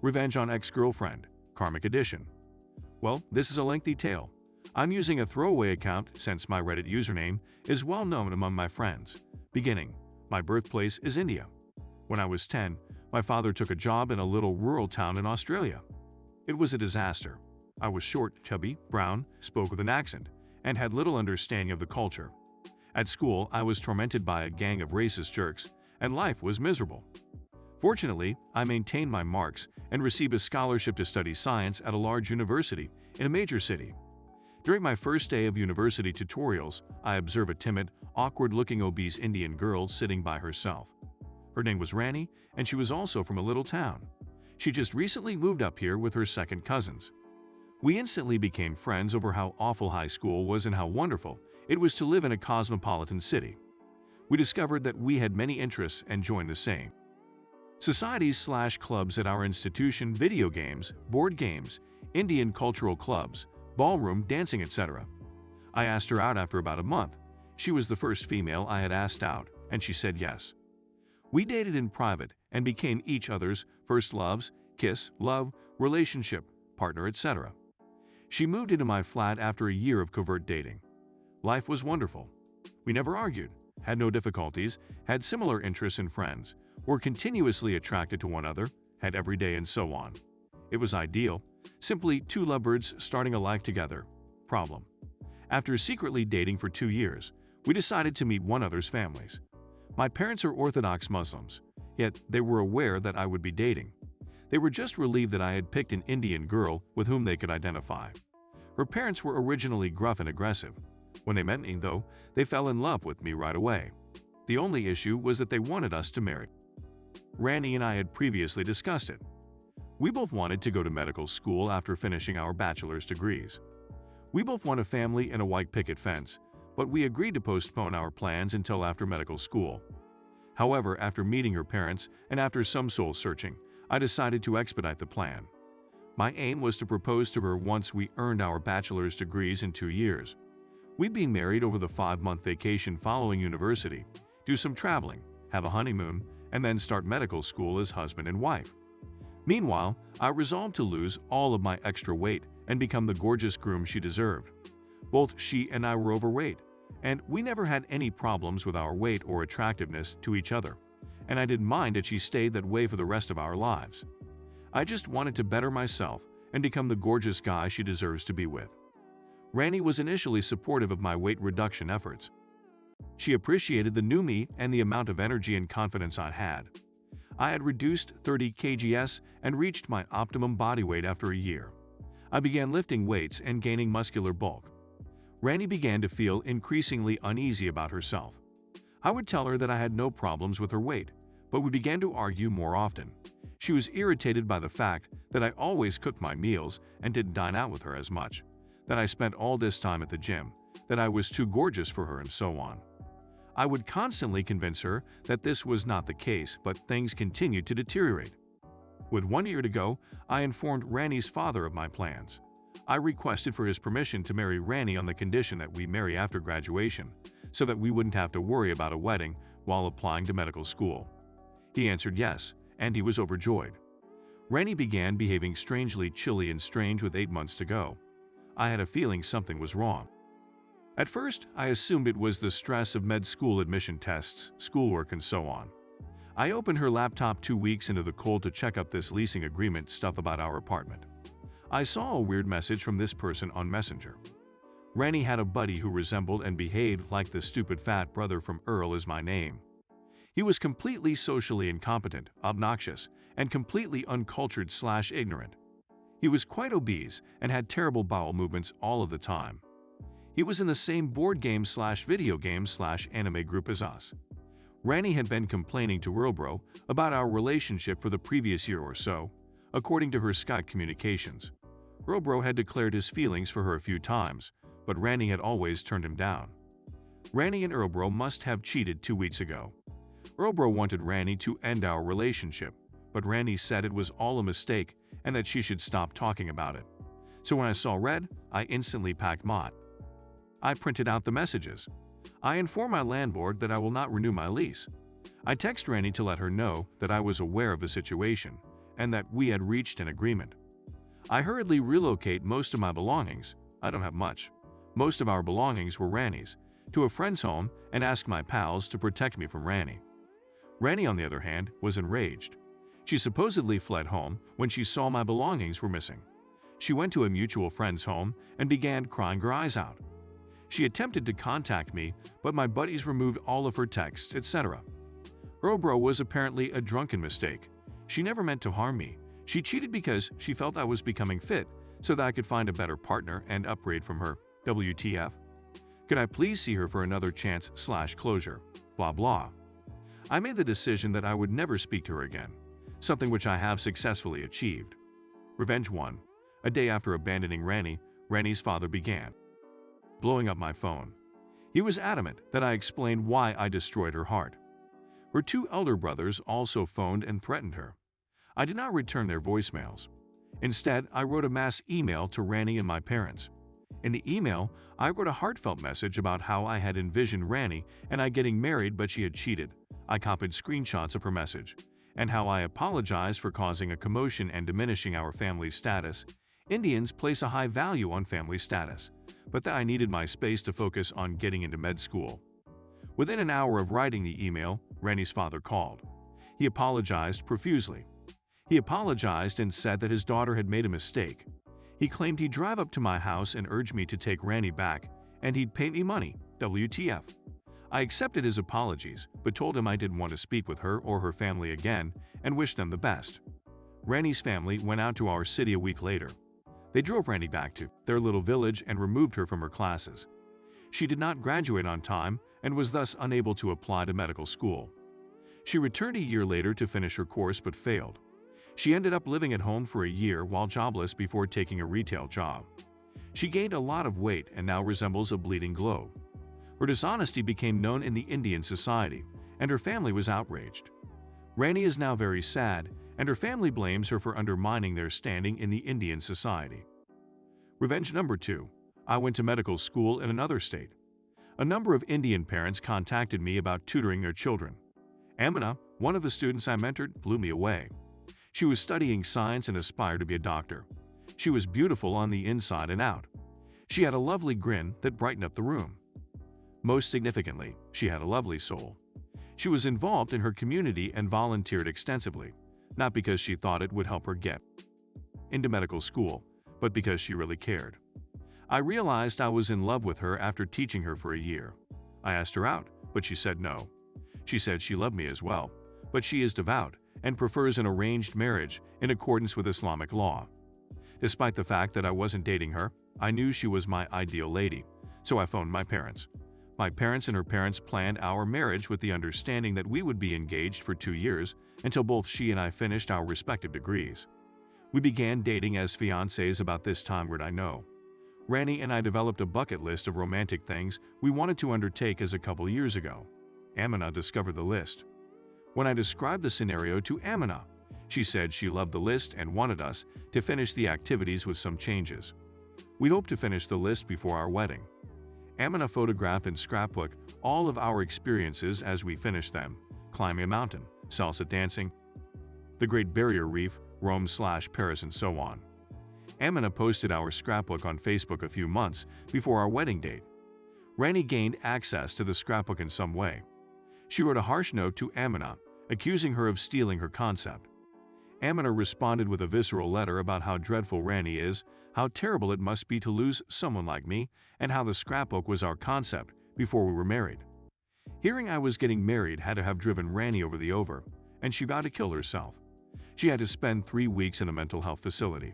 Revenge on Ex-Girlfriend, Karmic Edition. Well, this is a lengthy tale. I'm using a throwaway account since my Reddit username is well known among my friends. Beginning, my birthplace is India. When I was 10, my father took a job in a little rural town in Australia. It was a disaster. I was short, chubby, brown, spoke with an accent, and had little understanding of the culture. At school, I was tormented by a gang of racist jerks, and life was miserable. Fortunately, I maintained my marks and received a scholarship to study science at a large university in a major city. During my first day of university tutorials, I observed a timid, awkward-looking obese Indian girl sitting by herself. Her name was Rani, and she was also from a little town. She just recently moved up here with her second cousins. We instantly became friends over how awful high school was and how wonderful it was to live in a cosmopolitan city. We discovered that we had many interests and joined the same societies/clubs at our institution: video games, board games, Indian cultural clubs, ballroom dancing, etc. I asked her out after about a month. She was the first female I had asked out, and she said yes. We dated in private and became each other's first loves, kiss, love, relationship, partner, etc. She moved into my flat after a year of covert dating. Life was wonderful. We never argued, had no difficulties, had similar interests and friends, were continuously attracted to one another, had every day, and so on. It was ideal, simply two lovebirds starting a life together. Problem: after secretly dating for 2 years, we decided to meet one another's families. My parents are Orthodox Muslims, yet they were aware that I would be dating. They were just relieved that I had picked an Indian girl with whom they could identify. Her parents were originally gruff and aggressive. When they met me, though, they fell in love with me right away. The only issue was that they wanted us to marry. Rani and I had previously discussed it. We both wanted to go to medical school after finishing our bachelor's degrees. We both want a family and a white picket fence, but we agreed to postpone our plans until after medical school. However, after meeting her parents and after some soul searching, I decided to expedite the plan. My aim was to propose to her once we earned our bachelor's degrees in 2 years. We'd be married over the 5-month vacation following university, do some traveling, have a honeymoon, and then start medical school as husband and wife. Meanwhile, I resolved to lose all of my extra weight and become the gorgeous groom she deserved. Both she and I were overweight, and we never had any problems with our weight or attractiveness to each other, and I didn't mind that she stayed that way for the rest of our lives. I just wanted to better myself and become the gorgeous guy she deserves to be with. Rani was initially supportive of my weight reduction efforts. She appreciated the new me and the amount of energy and confidence I had. I had reduced 30 kgs and reached my optimum body weight after a year. I began lifting weights and gaining muscular bulk. Rani began to feel increasingly uneasy about herself. I would tell her that I had no problems with her weight, but we began to argue more often. She was irritated by the fact that I always cooked my meals and didn't dine out with her as much, that I spent all this time at the gym, that I was too gorgeous for her, and so on. I would constantly convince her that this was not the case, but things continued to deteriorate. With 1 year to go, I informed Rani's father of my plans. I requested for his permission to marry Rani on the condition that we marry after graduation, so that we wouldn't have to worry about a wedding while applying to medical school. He answered yes, and he was overjoyed. Rani began behaving strangely chilly and strange with 8 months to go. I had a feeling something was wrong. At first, I assumed it was the stress of med school admission tests, schoolwork, and so on. I opened her laptop 2 weeks into the cold to check up this leasing agreement stuff about our apartment. I saw a weird message from this person on Messenger. Rani had a buddy who resembled and behaved like the stupid fat brother from Earl Is My Name. He was completely socially incompetent, obnoxious, and completely uncultured/ignorant. He was quite obese and had terrible bowel movements all of the time. He was in the same board game/video game/anime group as us. Rani had been complaining to Earlbro about our relationship for the previous year or so, according to her Skype communications. Earlbro had declared his feelings for her a few times, but Rani had always turned him down. Rani and Earlbro must have cheated 2 weeks ago. Earlbro wanted Rani to end our relationship, but Rani said it was all a mistake and that she should stop talking about it. So when I saw red, I instantly packed my. I printed out the messages. I informed my landlord that I will not renew my lease. I texted Rani to let her know that I was aware of the situation and that we had reached an agreement. I hurriedly relocate most of my belongings — I don't have much. Most of our belongings were Ranny's — to a friend's home and asked my pals to protect me from Ranny. Ranny, on the other hand, was enraged. She supposedly fled home when she saw my belongings were missing. She went to a mutual friend's home and began crying her eyes out. She attempted to contact me, but my buddies removed all of her texts, etc. Bro was apparently a drunken mistake. She never meant to harm me. She cheated because she felt I was becoming fit so that I could find a better partner and upgrade from her. WTF? Could I please see her for another chance/closure? Blah blah. I made the decision that I would never speak to her again, something which I have successfully achieved. Revenge 1. A day after abandoning Ranny's father began blowing up my phone. He was adamant that I explain why I destroyed her heart. Her 2 elder brothers also phoned and threatened her. I did not return their voicemails. Instead, I wrote a mass email to Ranny and my parents. In the email, I wrote a heartfelt message about how I had envisioned Ranny and I getting married, but she had cheated. I copied screenshots of her message, and how I apologized for causing a commotion and diminishing our family status. Indians place a high value on family status, but that I needed my space to focus on getting into med school. Within an hour of writing the email, Ranny's father called. He apologized profusely. He apologized and said that his daughter had made a mistake. He claimed he'd drive up to my house and urge me to take Ranny back, and he'd pay me money. WTF. I accepted his apologies, but told him I didn't want to speak with her or her family again and wished them the best. Ranny's family went out to our city a week later. They drove Ranny back to their little village and removed her from her classes. She did not graduate on time and was thus unable to apply to medical school. She returned a year later to finish her course but failed. She ended up living at home for a year while jobless before taking a retail job. She gained a lot of weight and now resembles a bleeding globe. Her dishonesty became known in the Indian society, and her family was outraged. Ranny is now very sad, and her family blames her for undermining their standing in the Indian society. Revenge number 2. I went to medical school in another state. A number of Indian parents contacted me about tutoring their children. Amina, one of the students I mentored, blew me away. She was studying science and aspired to be a doctor. She was beautiful on the inside and out. She had a lovely grin that brightened up the room. Most significantly, she had a lovely soul. She was involved in her community and volunteered extensively, not because she thought it would help her get into medical school, but because she really cared. I realized I was in love with her after teaching her for a year. I asked her out, but she said no. She said she loved me as well, but she is devout and prefers an arranged marriage in accordance with Islamic law. Despite the fact that I wasn't dating her, I knew she was my ideal lady, so I phoned my parents. My parents and her parents planned our marriage with the understanding that we would be engaged for 2 years until both she and I finished our respective degrees. We began dating as fiancés about this time would I know. Ranny and I developed a bucket list of romantic things we wanted to undertake as a couple years ago. Amina discovered the list. When I described the scenario to Amina, she said she loved the list and wanted us to finish the activities with some changes. We hoped to finish the list before our wedding. Amina photographed and scrapbooked all of our experiences as we finished them: climbing a mountain, salsa dancing, the Great Barrier Reef, Rome/Paris, and so on. Amina posted our scrapbook on Facebook a few months before our wedding date. Ranny gained access to the scrapbook in some way. She wrote a harsh note to Amina, accusing her of stealing her concept. Amina responded with a visceral letter about how dreadful Ranny is, how terrible it must be to lose someone like me, and how the scrapbook was our concept before we were married. Hearing I was getting married had to have driven Ranny over the over, and she vowed to kill herself. She had to spend 3 weeks in a mental health facility.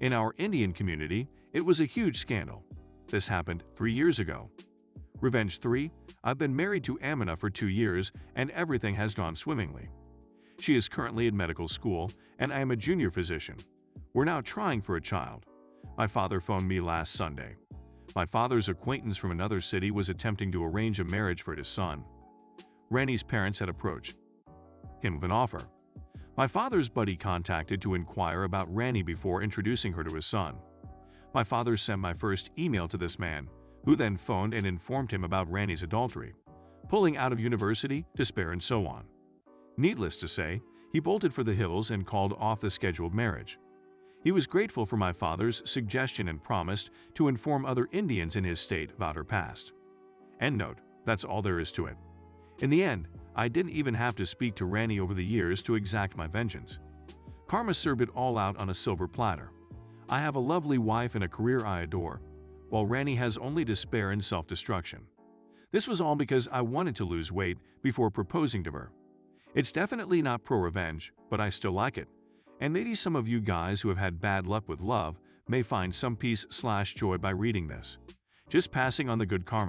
In our Indian community, it was a huge scandal. This happened 3 years ago. Revenge 3. I've been married to Amina for 2 years, and everything has gone swimmingly. She is currently in medical school, and I am a junior physician. We're now trying for a child. My father phoned me last Sunday. My father's acquaintance from another city was attempting to arrange a marriage for his son. Ranny's parents had approached him with an offer. My father's buddy contacted to inquire about Ranny before introducing her to his son. My father sent my first email to this man, who then phoned and informed him about Ranny's adultery, pulling out of university, despair, and so on. Needless to say, He bolted for the hills and called off the scheduled marriage. He was grateful for my father's suggestion and promised to inform other Indians in his state about her past. End note. That's all there is to it. In the end, I didn't even have to speak to Rani over the years to exact my vengeance. Karma served it all out on a silver platter. I have a lovely wife and a career I adore, while Rani has only despair and self-destruction. This was all because I wanted to lose weight before proposing to her. It's definitely not pro-revenge, but I still like it. And maybe some of you guys who have had bad luck with love may find some peace/joy by reading this. Just passing on the good karma.